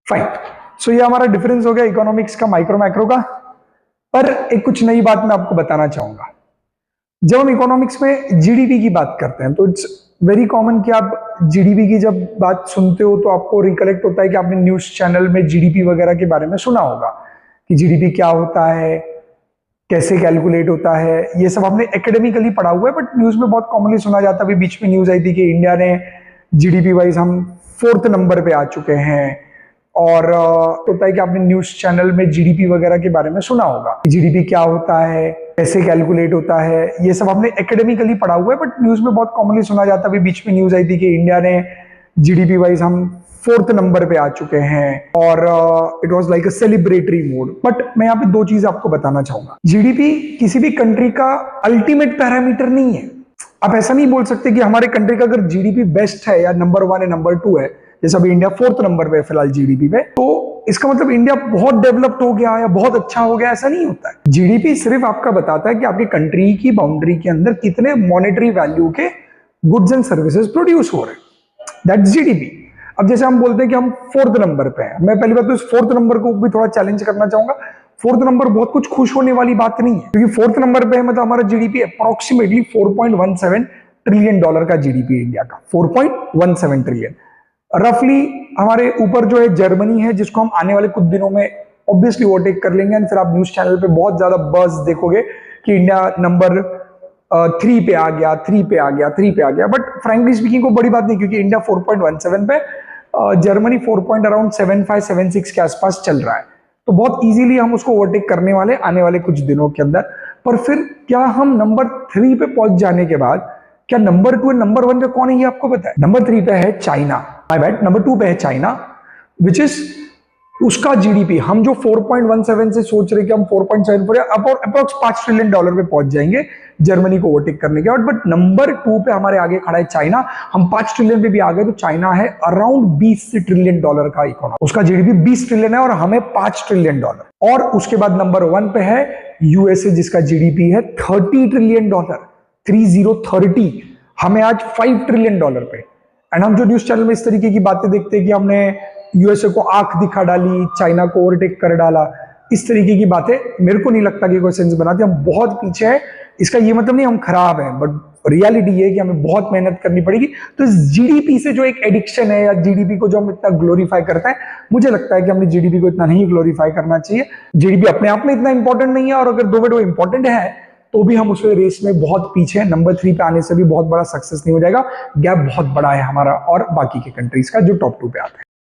Fine. सो ये हमारा difference हो गया इकोनॉमिक्स का माइक्रो मैक्रो का। पर एक कुछ नई बात मैं आपको बताना चाहूंगा। जब हम इकोनॉमिक्स में जीडीपी की बात करते हैं तो इट्स वेरी कॉमन कि आप जीडीपी की जब बात सुनते हो तो आपको रिकलेक्ट होता है कि आपने न्यूज चैनल में जीडीपी वगैरह के बारे में सुना होगा कि जीडीपी क्या होता है, कैसे कैलकुलेट होता है। ये सब आपने एकेडमिकली पढ़ा हुआ है, बट न्यूज में बहुत कॉमनली सुना जाता है। अभी बीच में न्यूज आई थी कि इंडिया ने जीडीपी वाइज हम 4th नंबर पे आ चुके हैं। और होता है कि आपने न्यूज चैनल में जीडीपी वगैरह के बारे में सुना होगा, जीडीपी क्या होता है, कैसे कैलकुलेट होता है। ये सब आपने एकेडमिकली पढ़ा हुआ है, बट न्यूज में बहुत कॉमनली सुना जाता है। अभी बीच में न्यूज आई थी कि इंडिया ने जीडीपी वाइज हम 4th नंबर पे आ चुके हैं और it was like a celebratory mode. But मैं यहाँ पे दो चीज आपको बताना चाहूंगा। जीडीपी किसी भी कंट्री का अल्टीमेट पैरामीटर नहीं है। आप ऐसा नहीं बोल सकते कि हमारे कंट्री का अगर जीडीपी बेस्ट है या नंबर 1 है नंबर 2 है, जैसे अभी इंडिया 4th नंबर पे फिलहाल जीडीपी पे, तो इसका मतलब इंडिया बहुत डेवलप्ड हो गया या बहुत अच्छा हो गया, ऐसा नहीं होता है। जीडीपी सिर्फ आपका बताता है कि आपकी कंट्री की बाउंड्री के अंदर कितने मॉनेटरी वैल्यू के गुड्स एंड सर्विसेज प्रोड्यूस हो रहे हैं, दैट्स जीडीपी। अब जैसे हम बोलते हैं कि हम 4th नंबर पे हैं, मैं पहली बात तो इस 4th नंबर को भी थोड़ा चैलेंज करना चाहूंगा। 4th नंबर बहुत कुछ खुश होने वाली बात नहीं है, क्योंकि 4th नंबर पे है मतलब हमारा जीडीपी अप्रोक्सीमेटली $4.17 ट्रिलियन का जीडीपी इंडिया का, 4.17 ट्रिलियन। रफली हमारे ऊपर जो है जर्मनी है, जिसको हम आने वाले कुछ दिनों में ऑब्वियसली ओवरटेक कर लेंगे। एंड फिर आप न्यूज चैनल पे बहुत ज्यादा बज़ देखोगे कि इंडिया नंबर 3 पे आ गया, 3 पे आ गया, 3 पे आ गया। बट फ्रैंकली स्पीकिंग को बड़ी बात नहीं, क्योंकि इंडिया 4.17 पे, जर्मनी 4.75-76 के आसपास चल रहा है। तो बहुत इजीली हम उसको ओवरटेक करने वाले आने वाले कुछ दिनों के अंदर। पर फिर क्या हम नंबर 3 पे पहुंच जाने के बाद क्या नंबर 2 नंबर 1 पे कौन है ये आपको पता है? नंबर 3 पे है चाइना, माय बैड, नंबर 2 पे है चाइना, विच इज उसका जीडीपी हम जो 4.17 से सोच रहे कि हम 4.74 अप्रोक्स $5 ट्रिलियन पे पहुंच जाएंगे जर्मनी को ओवरटेक करने के बाद। बट नंबर 2 पे हमारे आगे खड़ा है चाइना। हम 5 ट्रिलियन पे भी आ गए तो चाइना है अराउंड $20 ट्रिलियन का इकोनॉमी, उसका जीडीपी 20 ट्रिलियन है और हमें $5 ट्रिलियन। और उसके बाद नंबर 1 पे है यूएसए, जिसका जीडीपी है $30 ट्रिलियन, 3030। हमें आज $5 ट्रिलियन पे। एंड हम जो न्यूज चैनल में इस तरीके की बातें देखते हैं कि हमने यूएसए को आंख दिखा डाली, चाइना को ओवरटेक कर डाला, इस तरीके की बातें मेरे को नहीं लगता कि कोई सेंस बनाती। हम बहुत पीछे हैं। इसका ये मतलब नहीं हम खराब हैं, बट रियलिटी ये है कि हमें बहुत मेहनत करनी पड़ेगी। तो इस जीडीपी से जो एक एडिक्शन है या जीडीपी को जो हम इतना ग्लोरीफाई करते हैं, मुझे लगता है कि हमें जीडीपी को इतना नहीं ग्लोरीफाई करना चाहिए। जीडीपी अपने आप में इतना इंपॉर्टेंट नहीं है, और अगर दो वो इंपॉर्टेंट है तो भी हम उस रेस में बहुत पीछे हैं। नंबर 3 पे आने से भी बहुत बड़ा सक्सेस नहीं हो जाएगा। गैप बहुत बड़ा है हमारा और बाकी के कंट्रीज का जो टॉप 2 पे आते हैं।